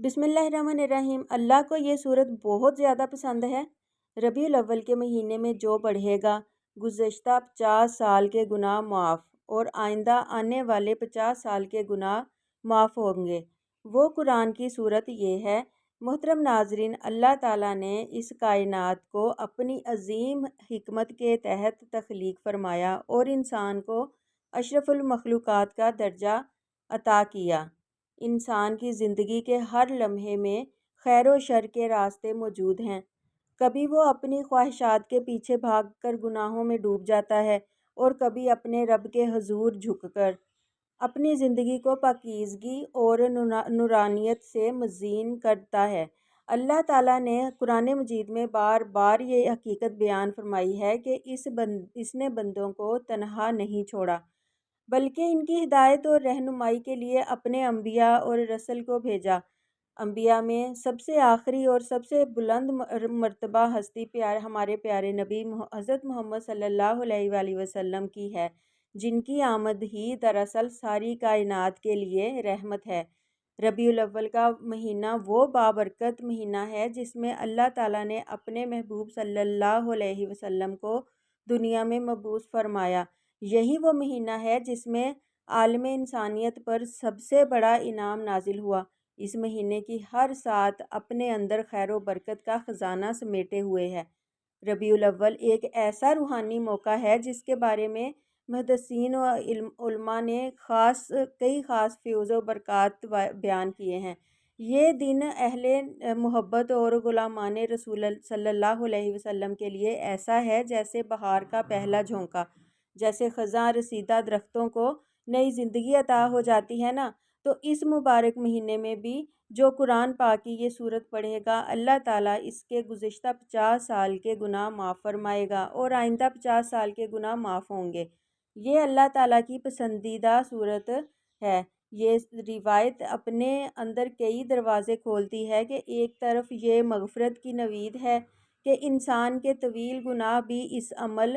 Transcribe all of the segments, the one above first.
بسم اللہ الرحمن الرحیم۔ اللہ کو یہ صورت بہت زیادہ پسند ہے۔ ربیع الاول کے مہینے میں جو پڑھے گا گزشتہ 50 سال کے گناہ معاف اور آئندہ آنے والے 50 سال کے گناہ معاف ہوں گے۔ وہ قرآن کی صورت یہ ہے۔ محترم ناظرین، اللہ تعالیٰ نے اس کائنات کو اپنی عظیم حکمت کے تحت تخلیق فرمایا اور انسان کو اشرف المخلوقات کا درجہ عطا کیا۔ انسان کی زندگی کے ہر لمحے میں خیر و شر کے راستے موجود ہیں۔ کبھی وہ اپنی خواہشات کے پیچھے بھاگ کر گناہوں میں ڈوب جاتا ہے اور کبھی اپنے رب کے حضور جھک کر اپنی زندگی کو پاکیزگی اور نورانیت سے مزین کرتا ہے۔ اللہ تعالیٰ نے قرآن مجید میں بار بار یہ حقیقت بیان فرمائی ہے کہ اس نے بندوں کو تنہا نہیں چھوڑا، بلکہ ان کی ہدایت اور رہنمائی کے لیے اپنے انبیاء اور رسل کو بھیجا۔ انبیاء میں سب سے آخری اور سب سے بلند مرتبہ ہستی ہمارے پیارے نبی حضرت محمد صلی اللہ علیہ وآلہ وسلم کی ہے، جن کی آمد ہی دراصل ساری کائنات کے لیے رحمت ہے۔ ربیع الاول کا مہینہ وہ بابرکت مہینہ ہے جس میں اللہ تعالیٰ نے اپنے محبوب صلی اللہ علیہ وسلم کو دنیا میں مبعوث فرمایا۔ یہی وہ مہینہ ہے جس میں عالم انسانیت پر سب سے بڑا انعام نازل ہوا۔ اس مہینے کی ہر سات اپنے اندر خیر و برکت کا خزانہ سمیٹے ہوئے ہے۔ ربیع الاول ایک ایسا روحانی موقع ہے جس کے بارے میں محدثین و علماء نے کئی خاص فیوز و برکات بیان کیے ہیں۔ یہ دن اہل محبت اور غلامان رسول صلی اللہ علیہ وسلم کے لیے ایسا ہے جیسے بہار کا پہلا جھونکا، جیسے خزاں رسیدہ درختوں کو نئی زندگی عطا ہو جاتی ہے نا، تو اس مبارک مہینے میں بھی جو قرآن پاک کی یہ صورت پڑھے گا اللہ تعالیٰ اس کے گزشتہ 50 سال کے گناہ معاف فرمائے گا اور آئندہ 50 سال کے گناہ معاف ہوں گے۔ یہ اللہ تعالیٰ کی پسندیدہ صورت ہے۔ یہ روایت اپنے اندر کئی دروازے کھولتی ہے کہ ایک طرف یہ مغفرت کی نوید ہے کہ انسان کے طویل گناہ بھی اس عمل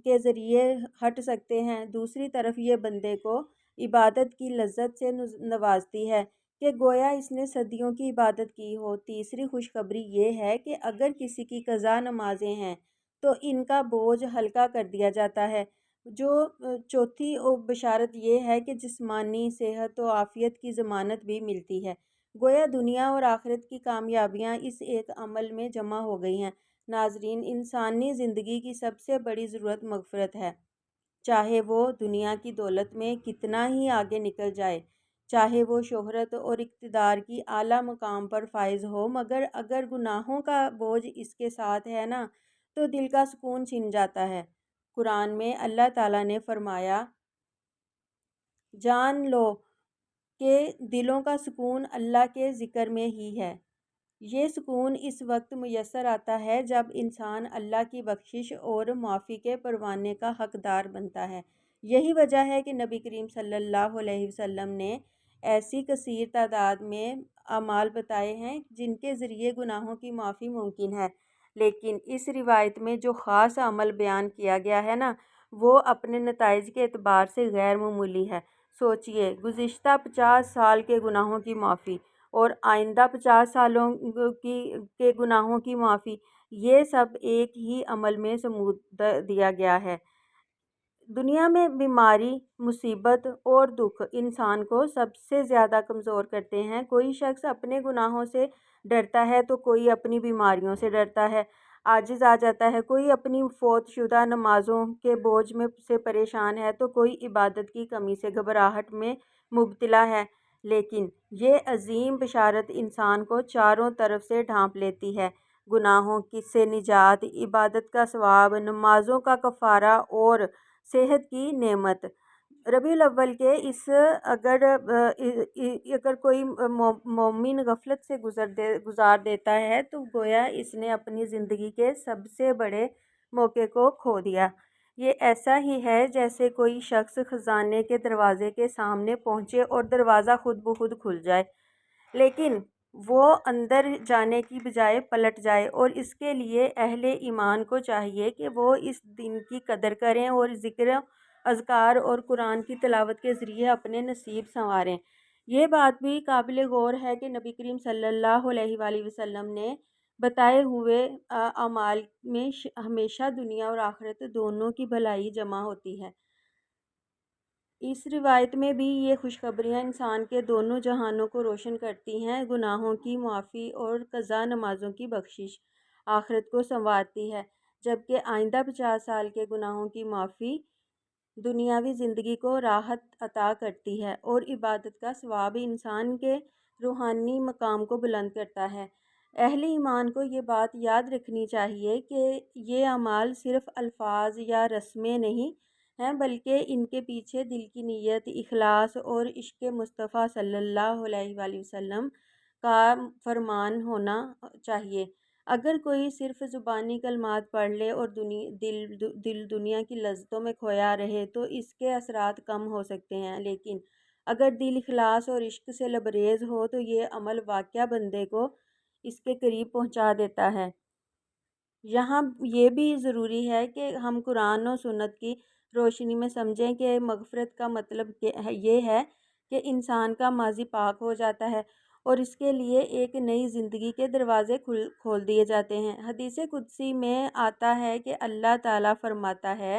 کے ذریعے ہٹ سکتے ہیں، دوسری طرف یہ بندے کو عبادت کی لذت سے نوازتی ہے کہ گویا اس نے صدیوں کی عبادت کی ہو۔ تیسری خوشخبری یہ ہے کہ اگر کسی کی قضا نمازیں ہیں تو ان کا بوجھ ہلکا کر دیا جاتا ہے۔ چوتھی بشارت یہ ہے کہ جسمانی صحت و عافیت کی ضمانت بھی ملتی ہے۔ گویا دنیا اور آخرت کی کامیابیاں اس ایک عمل میں جمع ہو گئی ہیں۔ ناظرین، انسانی زندگی کی سب سے بڑی ضرورت مغفرت ہے، چاہے وہ دنیا کی دولت میں کتنا ہی آگے نکل جائے، چاہے وہ شہرت اور اقتدار کی اعلیٰ مقام پر فائز ہو، مگر اگر گناہوں کا بوجھ اس کے ساتھ ہے نا تو دل کا سکون چھن جاتا ہے۔ قرآن میں اللہ تعالیٰ نے فرمایا، جان لو کہ دلوں کا سکون اللہ کے ذکر میں ہی ہے۔ یہ سکون اس وقت میسر آتا ہے جب انسان اللہ کی بخشش اور معافی کے پروانے کا حقدار بنتا ہے۔ یہی وجہ ہے کہ نبی کریم صلی اللہ علیہ وسلم نے ایسی کثیر تعداد میں اعمال بتائے ہیں جن کے ذریعے گناہوں کی معافی ممکن ہے، لیکن اس روایت میں جو خاص عمل بیان کیا گیا ہے نا وہ اپنے نتائج کے اعتبار سے غیر معمولی ہے۔ سوچئے، گزشتہ 50 سال کے گناہوں کی معافی اور آئندہ 50 سالوں کے گناہوں کی معافی، یہ سب ایک ہی عمل میں سمود دیا گیا ہے۔ دنیا میں بیماری، مصیبت اور دکھ انسان کو سب سے زیادہ کمزور کرتے ہیں۔ کوئی شخص اپنے گناہوں سے ڈرتا ہے تو کوئی اپنی بیماریوں سے ڈرتا ہے، عاجز آ جاتا ہے، کوئی اپنی فوت شدہ نمازوں کے بوجھ سے پریشان ہے تو کوئی عبادت کی کمی سے گھبراہٹ میں مبتلا ہے۔ لیکن یہ عظیم بشارت انسان کو چاروں طرف سے ڈھانپ لیتی ہے۔ گناہوں سے نجات، عبادت کا ثواب، نمازوں کا کفارہ اور صحت کی نعمت۔ ربیع الاول کے اگر کوئی مومن غفلت سے گزار دیتا ہے تو گویا اس نے اپنی زندگی کے سب سے بڑے موقع کو کھو دیا۔ یہ ایسا ہی ہے جیسے کوئی شخص خزانے کے دروازے کے سامنے پہنچے اور دروازہ خود بخود کھل جائے، لیکن وہ اندر جانے کی بجائے پلٹ جائے، اور اس کے لیے اہل ایمان کو چاہیے کہ وہ اس دن کی قدر کریں اور ذکر، اذکار اور قرآن کی تلاوت کے ذریعے اپنے نصیب سنواریں۔ یہ بات بھی قابل غور ہے کہ نبی کریم صلی اللہ علیہ وآلہ وسلم نے بتائے ہوئے اعمال میں ہمیشہ دنیا اور آخرت دونوں کی بھلائی جمع ہوتی ہے۔ اس روایت میں بھی یہ خوشخبریاں انسان کے دونوں جہانوں کو روشن کرتی ہیں، گناہوں کی معافی اور قضا نمازوں کی بخشش آخرت کو سنوارتی ہے، جبکہ آئندہ 50 سال کے گناہوں کی معافی دنیاوی زندگی کو راحت عطا کرتی ہے اور عبادت کا ثواب انسان کے روحانی مقام کو بلند کرتا ہے۔ اہل ایمان کو یہ بات یاد رکھنی چاہیے کہ یہ اعمال صرف الفاظ یا رسمیں نہیں ہیں، بلکہ ان کے پیچھے دل کی نیت، اخلاص اور عشق مصطفیٰ صلی اللہ علیہ وآلہ وسلم کا فرمان ہونا چاہیے۔ اگر کوئی صرف زبانی کلمات پڑھ لے اور دل دنیا کی لذتوں میں کھویا رہے تو اس کے اثرات کم ہو سکتے ہیں، لیکن اگر دل اخلاص اور عشق سے لبریز ہو تو یہ عمل واقعہ بندے کو اس کے قریب پہنچا دیتا ہے۔ یہاں یہ بھی ضروری ہے کہ ہم قرآن و سنت کی روشنی میں سمجھیں کہ مغفرت کا مطلب یہ ہے کہ انسان کا ماضی پاک ہو جاتا ہے اور اس کے لیے ایک نئی زندگی کے دروازے کھول دیے جاتے ہیں۔ حدیث قدسی میں آتا ہے کہ اللہ تعالیٰ فرماتا ہے،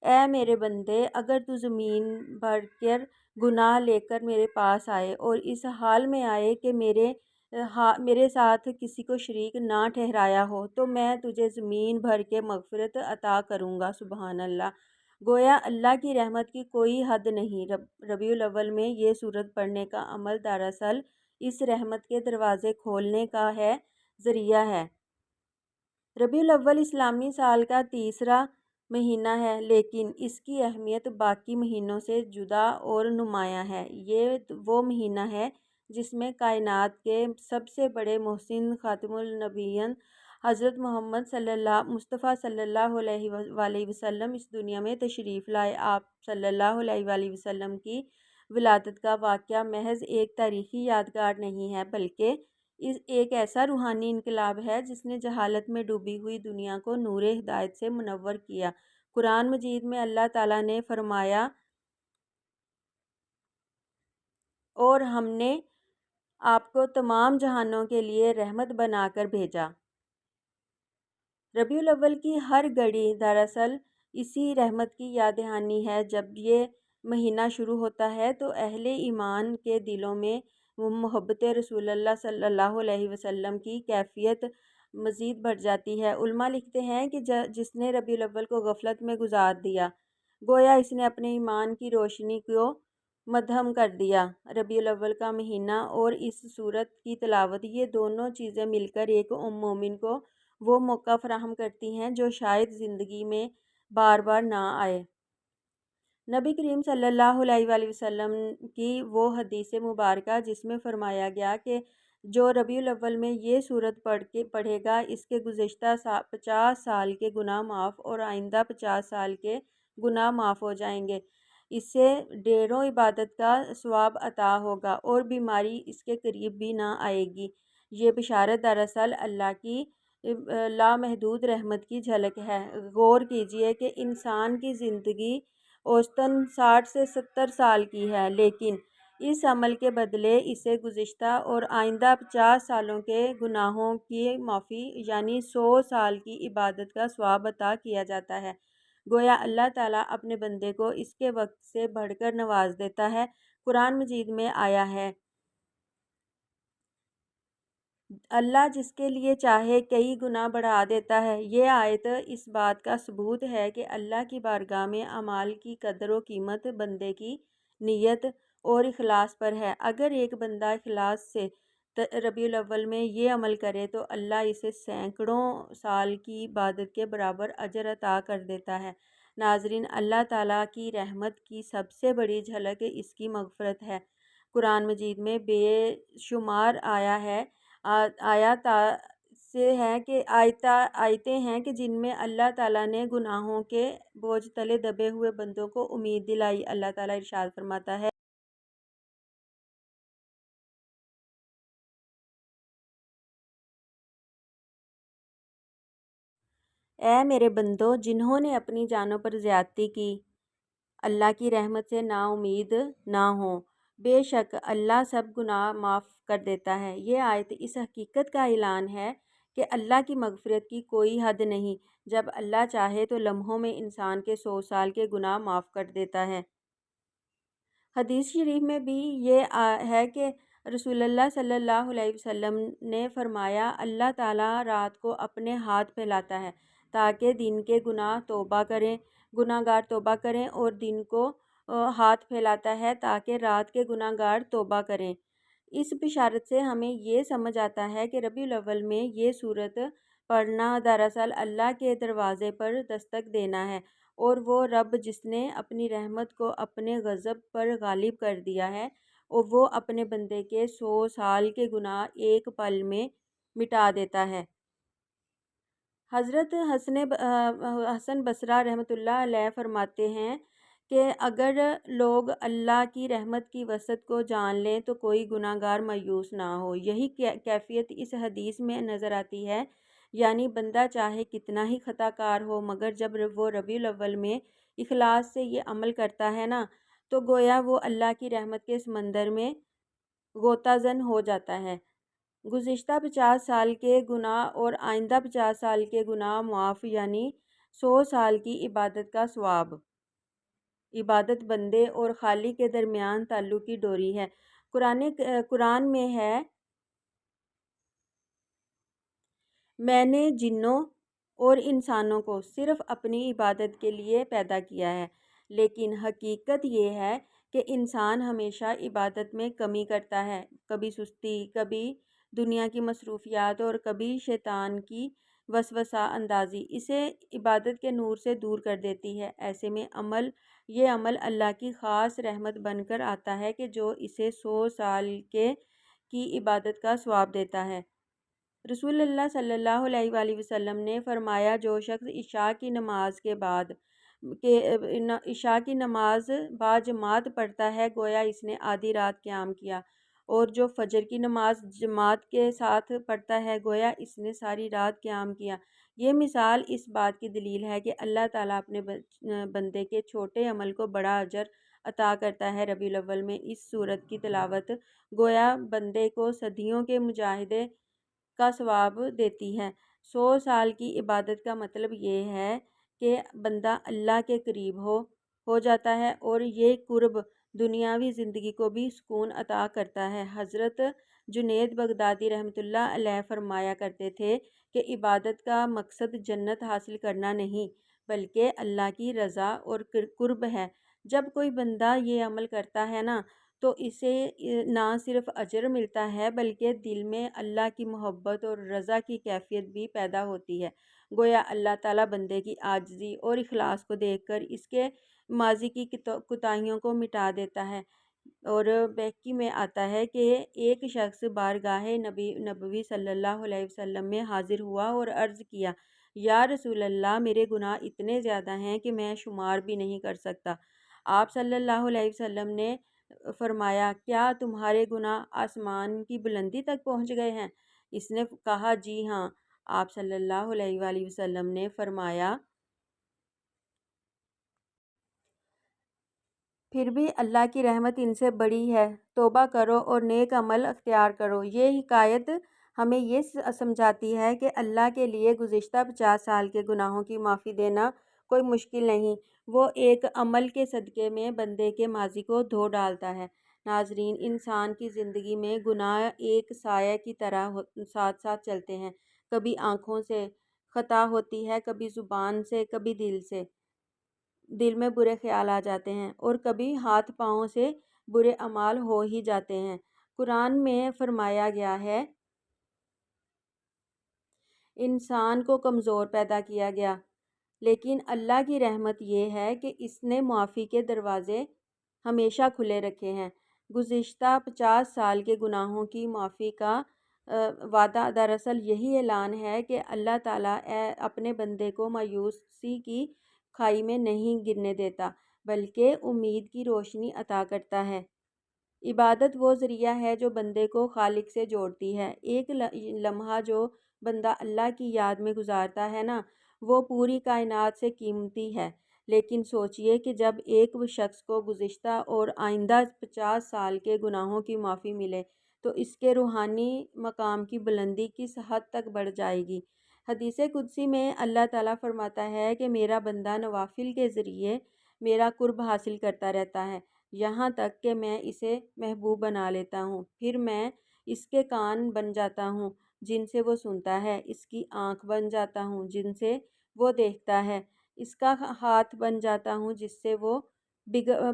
اے میرے بندے، اگر تو زمین بھر کر گناہ لے کر میرے پاس آئے اور اس حال میں آئے کہ میرے ساتھ کسی کو شریک نہ ٹھہرایا ہو تو میں تجھے زمین بھر کے مغفرت عطا کروں گا۔ سبحان اللہ! گویا اللہ کی رحمت کی کوئی حد نہیں۔ ربیع الاول میں یہ سورت پڑھنے کا عمل دراصل اس رحمت کے دروازے کھولنے کا ذریعہ ہے۔ ربیع الاول اسلامی سال کا تیسرا مہینہ ہے، لیکن اس کی اہمیت باقی مہینوں سے جدا اور نمایاں ہے۔ یہ وہ مہینہ ہے جس میں کائنات کے سب سے بڑے محسن خاتم النبیین حضرت محمد مصطفیٰ صلی اللہ علیہ وآلہ وسلم اس دنیا میں تشریف لائے۔ آپ صلی اللہ علیہ وآلہ وسلم کی ولادت کا واقعہ محض ایک تاریخی یادگار نہیں ہے، بلکہ ایک ایسا روحانی انقلاب ہے جس نے جہالت میں ڈوبی ہوئی دنیا کو نور ہدایت سے منور کیا۔ قرآن مجید میں اللہ تعالیٰ نے فرمایا، اور ہم نے آپ کو تمام جہانوں کے لیے رحمت بنا کر بھیجا۔ ربیع الاول کی ہر گھڑی دراصل اسی رحمت کی یاد دہانی ہے۔ جب یہ مہینہ شروع ہوتا ہے تو اہل ایمان کے دلوں میں محبت رسول اللہ صلی اللہ علیہ وسلم کی کیفیت مزید بڑھ جاتی ہے۔ علماء لکھتے ہیں کہ جس نے ربیع الاول کو غفلت میں گزار دیا، گویا اس نے اپنے ایمان کی روشنی کو مدھم کر دیا۔ ربیع الاول کا مہینہ اور اس سورت کی تلاوت، یہ دونوں چیزیں مل کر ایک مومن کو وہ موقع فراہم کرتی ہیں جو شاید زندگی میں بار بار نہ آئے۔ نبی کریم صلی اللہ علیہ وآلہ وسلم کی وہ حدیث مبارکہ جس میں فرمایا گیا کہ جو ربیع الاول میں یہ سورت پڑھے گا اس کے گزشتہ 50 سال کے گناہ معاف اور آئندہ 50 سال کے گناہ معاف ہو جائیں گے، اس سے ڈھیروں عبادت کا ثواب عطا ہوگا اور بیماری اس کے قریب بھی نہ آئے گی۔ یہ بشارت دراصل اللہ کی لامحدود رحمت کی جھلک ہے۔ غور کیجئے کہ انسان کی زندگی اوسطاً 60 سے 70 سال کی ہے، لیکن اس عمل کے بدلے اسے گزشتہ اور آئندہ 50 سالوں کے گناہوں کی معافی یعنی 100 سال کی عبادت کا ثواب عطا کیا جاتا ہے۔ گویا اللہ تعالیٰ اپنے بندے کو اس کے وقت سے بڑھ کر نواز دیتا ہے۔ قرآن مجید میں آیا ہے، اللہ جس کے لیے چاہے کئی گنا بڑھا دیتا ہے۔ یہ آیت اس بات کا ثبوت ہے کہ اللہ کی بارگاہ میں اعمال کی قدر و قیمت بندے کی نیت اور اخلاص پر ہے۔ اگر ایک بندہ اخلاص سے ربیع الاول میں یہ عمل کرے تو اللہ اسے سینکڑوں سال کی عبادت کے برابر اجر عطا کر دیتا ہے۔ ناظرین، اللہ تعالیٰ کی رحمت کی سب سے بڑی جھلک اس کی مغفرت ہے۔ قرآن مجید میں بے شمار آیات سے ہیں کہ آیتیں ہیں کہ جن میں اللہ تعالیٰ نے گناہوں کے بوجھ تلے دبے ہوئے بندوں کو امید دلائی۔ اللہ تعالیٰ ارشاد فرماتا ہے، اے میرے بندو، جنہوں نے اپنی جانوں پر زیادتی کی، اللہ کی رحمت سے نا امید نہ ہوں۔ بے شک اللہ سب گناہ معاف کر دیتا ہے۔ یہ آیت اس حقیقت کا اعلان ہے کہ اللہ کی مغفرت کی کوئی حد نہیں۔ جب اللہ چاہے تو لمحوں میں انسان کے 100 سال کے گناہ معاف کر دیتا ہے۔ حدیث شریف میں بھی یہ ہے کہ رسول اللہ صلی اللہ علیہ وسلم نے فرمایا، اللہ تعالیٰ رات کو اپنے ہاتھ پھیلاتا ہے تاکہ دن کے گناہ گار توبہ کریں، اور دن کو ہاتھ پھیلاتا ہے تاکہ رات کے گناہ گار توبہ کریں۔ اس بشارت سے ہمیں یہ سمجھ آتا ہے کہ ربیع الاول میں یہ سورت پڑھنا دراصل اللہ کے دروازے پر دستک دینا ہے، اور وہ رب جس نے اپنی رحمت کو اپنے غضب پر غالب کر دیا ہے، اور وہ اپنے بندے کے 100 سال کے گناہ ایک پل میں مٹا دیتا ہے۔ حضرت حسن بصری رحمۃ اللہ علیہ فرماتے ہیں کہ اگر لوگ اللہ کی رحمت کی وسعت کو جان لیں تو کوئی گناہ گار مایوس نہ ہو۔ یہی کیفیت اس حدیث میں نظر آتی ہے، یعنی بندہ چاہے کتنا ہی خطا کار ہو، مگر جب وہ ربیع الاول میں اخلاص سے یہ عمل کرتا ہے نا، تو گویا وہ اللہ کی رحمت کے سمندر میں غوطہ زن ہو جاتا ہے۔ گزشتہ 50 سال کے گناہ اور آئندہ 50 سال کے گناہ معاف، یعنی 100 سال کی عبادت کا ثواب۔ عبادت بندے اور خالق کے درمیان تعلق کی ڈوری ہے۔ قرآن میں ہے، میں نے جنوں اور انسانوں کو صرف اپنی عبادت کے لیے پیدا کیا ہے، لیکن حقیقت یہ ہے کہ انسان ہمیشہ عبادت میں کمی کرتا ہے، کبھی سستی، کبھی دنیا کی مصروفیات، اور کبھی شیطان کی وسوسہ اندازی اسے عبادت کے نور سے دور کر دیتی ہے۔ ایسے میں یہ عمل اللہ کی خاص رحمت بن کر آتا ہے کہ جو اسے 100 سال کی عبادت کا ثواب دیتا ہے۔ رسول اللہ صلی اللہ علیہ وآلہ وسلم نے فرمایا، جو شخص عشاء کی نماز باجماعت پڑھتا ہے گویا اس نے آدھی رات قیام کیا، اور جو فجر کی نماز جماعت کے ساتھ پڑھتا ہے گویا اس نے ساری رات قیام کیا۔ یہ مثال اس بات کی دلیل ہے کہ اللہ تعالیٰ اپنے بندے کے چھوٹے عمل کو بڑا اجر عطا کرتا ہے۔ ربیع الاول میں اس سورت کی تلاوت گویا بندے کو صدیوں کے مجاہدے کا ثواب دیتی ہے۔ 100 سال کی عبادت کا مطلب یہ ہے کہ بندہ اللہ کے قریب ہو جاتا ہے، اور یہ قرب دنیاوی زندگی کو بھی سکون عطا کرتا ہے۔ حضرت جنید بغدادی رحمۃ اللہ علیہ فرمایا کرتے تھے کہ عبادت کا مقصد جنت حاصل کرنا نہیں، بلکہ اللہ کی رضا اور قرب ہے۔ جب کوئی بندہ یہ عمل کرتا ہے نا، تو اسے نہ صرف اجر ملتا ہے بلکہ دل میں اللہ کی محبت اور رضا کی کیفیت بھی پیدا ہوتی ہے۔ گویا اللہ تعالیٰ بندے کی عاجزی اور اخلاص کو دیکھ کر اس کے ماضی کی کوتاہیوں کو مٹا دیتا ہے۔ اور بحقی میں آتا ہے کہ ایک شخص بارگاہ نبوی صلی اللہ علیہ وسلم میں حاضر ہوا اور عرض کیا، یا رسول اللہ، میرے گناہ اتنے زیادہ ہیں کہ میں شمار بھی نہیں کر سکتا۔ آپ صلی اللہ علیہ وسلم نے فرمایا، کیا تمہارے گناہ آسمان کی بلندی تک پہنچ گئے ہیں؟ اس نے کہا، جی ہاں۔ آپ صلی اللہ علیہ وآلہ وسلم نے فرمایا، پھر بھی اللہ کی رحمت ان سے بڑی ہے، توبہ کرو اور نیک عمل اختیار کرو۔ یہ حکایت ہمیں یہ سمجھاتی ہے کہ اللہ کے لیے گزشتہ 50 سال کے گناہوں کی معافی دینا کوئی مشکل نہیں، وہ ایک عمل کے صدقے میں بندے کے ماضی کو دھو ڈالتا ہے۔ ناظرین، انسان کی زندگی میں گناہ ایک سایہ کی طرح ساتھ ساتھ چلتے ہیں۔ کبھی آنکھوں سے خطا ہوتی ہے، کبھی زبان سے، کبھی دل میں برے خیال آ جاتے ہیں، اور کبھی ہاتھ پاؤں سے برے اعمال ہو ہی جاتے ہیں۔ قرآن میں فرمایا گیا ہے، انسان کو کمزور پیدا کیا گیا، لیکن اللہ کی رحمت یہ ہے کہ اس نے معافی کے دروازے ہمیشہ کھلے رکھے ہیں۔ گزشتہ 50 سال کے گناہوں کی معافی کا وعدہ دراصل یہی اعلان ہے کہ اللہ تعالیٰ اپنے بندے کو مایوسی کی کھائی میں نہیں گرنے دیتا، بلکہ امید کی روشنی عطا کرتا ہے۔ عبادت وہ ذریعہ ہے جو بندے کو خالق سے جوڑتی ہے۔ ایک لمحہ جو بندہ اللہ کی یاد میں گزارتا ہے نا، وہ پوری کائنات سے قیمتی ہے۔ لیکن سوچئے کہ جب ایک شخص کو گزشتہ اور آئندہ 50 سال کے گناہوں کی معافی ملے تو اس کے روحانی مقام کی بلندی کس حد تک بڑھ جائے گی۔ حدیث قدسی میں اللہ تعالیٰ فرماتا ہے کہ میرا بندہ نوافل کے ذریعے میرا قرب حاصل کرتا رہتا ہے، یہاں تک کہ میں اسے محبوب بنا لیتا ہوں۔ پھر میں اس کے کان بن جاتا ہوں جن سے وہ سنتا ہے، اس کی آنکھ بن جاتا ہوں جن سے وہ دیکھتا ہے، اس کا ہاتھ بن جاتا ہوں جس سے وہ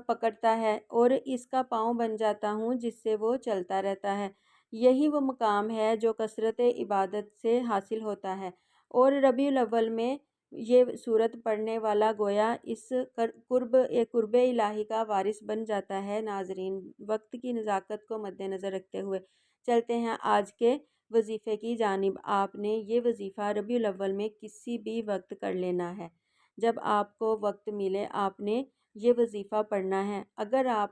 پکڑتا ہے، اور اس کا پاؤں بن جاتا ہوں جس سے وہ چلتا رہتا ہے۔ یہی وہ مقام ہے جو کثرت عبادت سے حاصل ہوتا ہے، اور ربیع الاول میں یہ سورت پڑھنے والا گویا اس قرب الہی کا وارث بن جاتا ہے۔ ناظرین، وقت کی نزاکت کو مد نظر رکھتے ہوئے چلتے ہیں آج کے وظیفے کی جانب۔ آپ نے یہ وظیفہ ربیع الاول میں کسی بھی وقت کر لینا ہے۔ جب آپ کو وقت ملے آپ نے یہ وظیفہ پڑھنا ہے۔ اگر آپ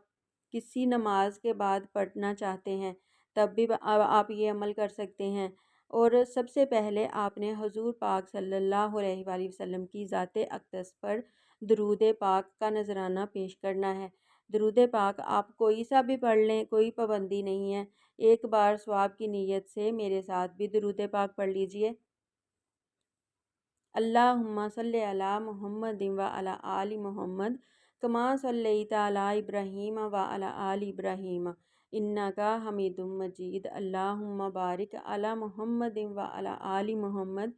کسی نماز کے بعد پڑھنا چاہتے ہیں تب بھی آپ یہ عمل کر سکتے ہیں، اور سب سے پہلے آپ نے حضور پاک صلی اللہ علیہ وآلہ وسلم کی ذات اقدس پر درود پاک کا نذرانہ پیش کرنا ہے۔ درود پاک آپ کوئی سا بھی پڑھ لیں، کوئی پابندی نہیں ہے۔ ایک بار ثواب کی نیت سے میرے ساتھ بھی درود پاک پڑھ لیجئے۔ اللہم صلی علی محمد وعلی آل محمد کما صلیت علی ابراہیم وعلی آل ابراہیم انکا حمید مجید۔ اللہم بارک علی محمد وعلی آل محمد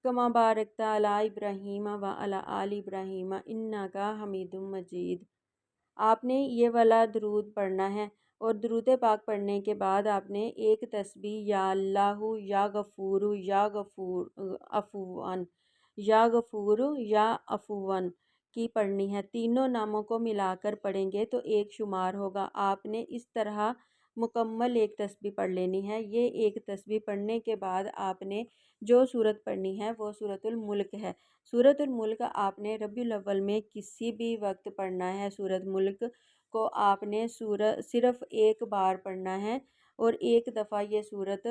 کما بارکت علی ابراہیم وعلی آل ابراہیم انکا حمید مجید۔ آپ نے یہ والا درود پڑھنا ہے، اور درود پاک پڑھنے کے بعد آپ نے ایک تسبیح یا اللہ یا غفور یا غفور عفوان یا غفور یا عفوان کی پڑھنی ہے۔ تینوں ناموں کو ملا کر پڑھیں گے تو ایک شمار ہوگا۔ آپ نے اس طرح مکمل ایک تسبیح پڑھ لینی ہے۔ یہ ایک تسبیح پڑھنے کے بعد آپ نے جو سورت پڑھنی ہے وہ سورۃ الملک ہے۔ سورۃ الملک آپ نے ربیع الاول میں کسی بھی وقت پڑھنا ہے۔ سورۃ ملک کو آپ نے صرف ایک بار پڑھنا ہے، اور ایک دفعہ یہ سورت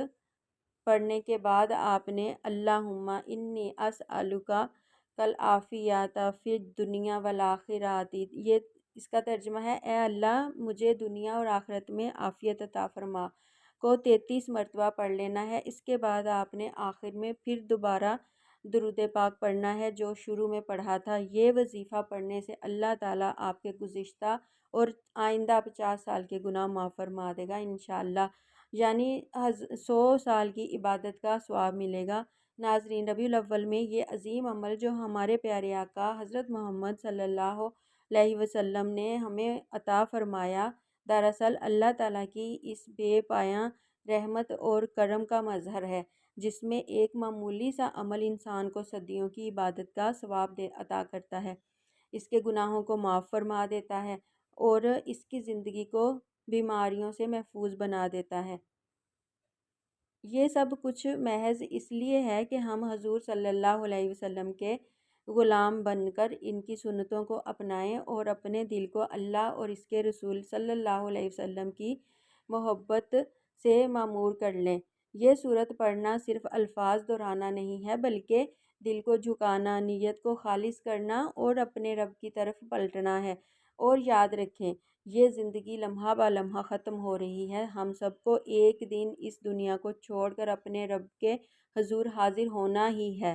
پڑھنے کے بعد آپ نے اللہم انی اسألک العافیۃ فی الدنیا والآخرۃ، یہ اس کا ترجمہ ہے، اے اللہ مجھے دنیا اور آخرت میں عافیت عطا فرما، کو 33 مرتبہ پڑھ لینا ہے۔ اس کے بعد آپ نے آخر میں پھر دوبارہ درود پاک پڑھنا ہے جو شروع میں پڑھا تھا۔ یہ وظیفہ پڑھنے سے اللہ تعالیٰ آپ کے گزشتہ اور آئندہ 50 سال کے گناہ معاف فرما دے گا انشاءاللہ، یعنی 100 سال کی عبادت کا ثواب ملے گا۔ ناظرین، ربیع الاول میں یہ عظیم عمل جو ہمارے پیارے آقا حضرت محمد صلی اللہ علیہ وسلم نے ہمیں عطا فرمایا، دراصل اللہ تعالیٰ کی اس بے پایاں رحمت اور کرم کا مظہر ہے، جس میں ایک معمولی سا عمل انسان کو صدیوں کی عبادت کا ثواب عطا کرتا ہے، اس کے گناہوں کو معاف فرما دیتا ہے، اور اس کی زندگی کو بیماریوں سے محفوظ بنا دیتا ہے۔ یہ سب کچھ محض اس لیے ہے کہ ہم حضور صلی اللہ علیہ وسلم کے غلام بن کر ان کی سنتوں کو اپنائیں، اور اپنے دل کو اللہ اور اس کے رسول صلی اللہ علیہ وسلم کی محبت سے معمور کر لیں۔ یہ سورت پڑھنا صرف الفاظ دہرانا نہیں ہے، بلکہ دل کو جھکانا، نیت کو خالص کرنا اور اپنے رب کی طرف پلٹنا ہے۔ اور یاد رکھیں، یہ زندگی لمحہ بہ لمحہ ختم ہو رہی ہے۔ ہم سب کو ایک دن اس دنیا کو چھوڑ کر اپنے رب کے حضور حاضر ہونا ہی ہے،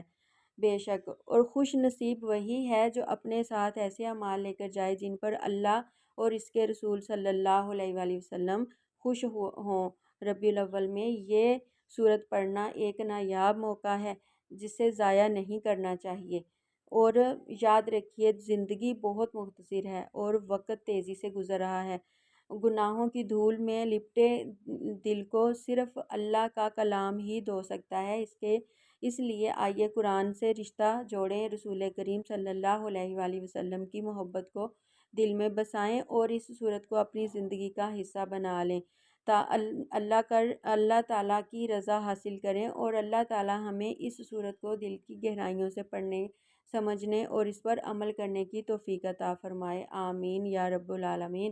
بے شک، اور خوش نصیب وہی ہے جو اپنے ساتھ ایسے اعمال لے کر جائے جن پر اللہ اور اس کے رسول صلی اللہ علیہ وآلہ وسلم خوش ہوں۔ ربیع الاول میں یہ سورت پڑھنا ایک نایاب موقع ہے جسے ضائع نہیں کرنا چاہیے، اور یاد رکھیے زندگی بہت مختصر ہے اور وقت تیزی سے گزر رہا ہے۔ گناہوں کی دھول میں لپٹے دل کو صرف اللہ کا کلام ہی دھو سکتا ہے۔ اس لیے آئیے قرآن سے رشتہ جوڑیں، رسول کریم صلی اللہ علیہ وآلہ وسلم کی محبت کو دل میں بسائیں، اور اس سورت کو اپنی زندگی کا حصہ بنا لیں، اللہ تعالیٰ کی رضا حاصل کریں، اور اللہ تعالیٰ ہمیں اس سورت کو دل کی گہرائیوں سے پڑھنے، سمجھنے اور اس پر عمل کرنے کی توفیق عطا فرمائے۔ آمین یا رب العالمین۔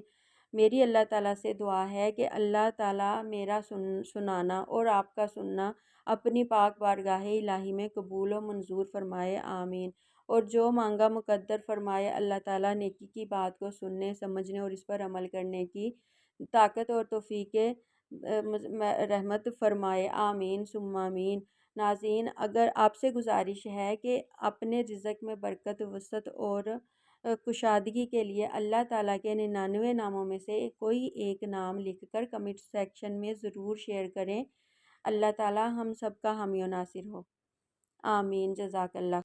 میری اللہ تعالیٰ سے دعا ہے کہ اللہ تعالیٰ میرا سنانا اور آپ کا سننا اپنی پاک بارگاہ الہی میں قبول و منظور فرمائے۔ آمین۔ اور جو مانگا مقدر فرمائے۔ اللہ تعالیٰ نیکی کی بات کو سننے، سمجھنے اور اس پر عمل کرنے کی طاقت اور توفیق رحمت فرمائے، آمین ثم آمین۔ ناظرین، اگر آپ سے گزارش ہے کہ اپنے رزق میں برکت، وسعت اور کشادگی کے لیے اللہ تعالیٰ کے 99 ناموں میں سے کوئی ایک نام لکھ کر کمنٹ سیکشن میں ضرور شیئر کریں۔ اللہ تعالیٰ ہم سب کا حامی و ناصر ہو، آمین، جزاک اللہ۔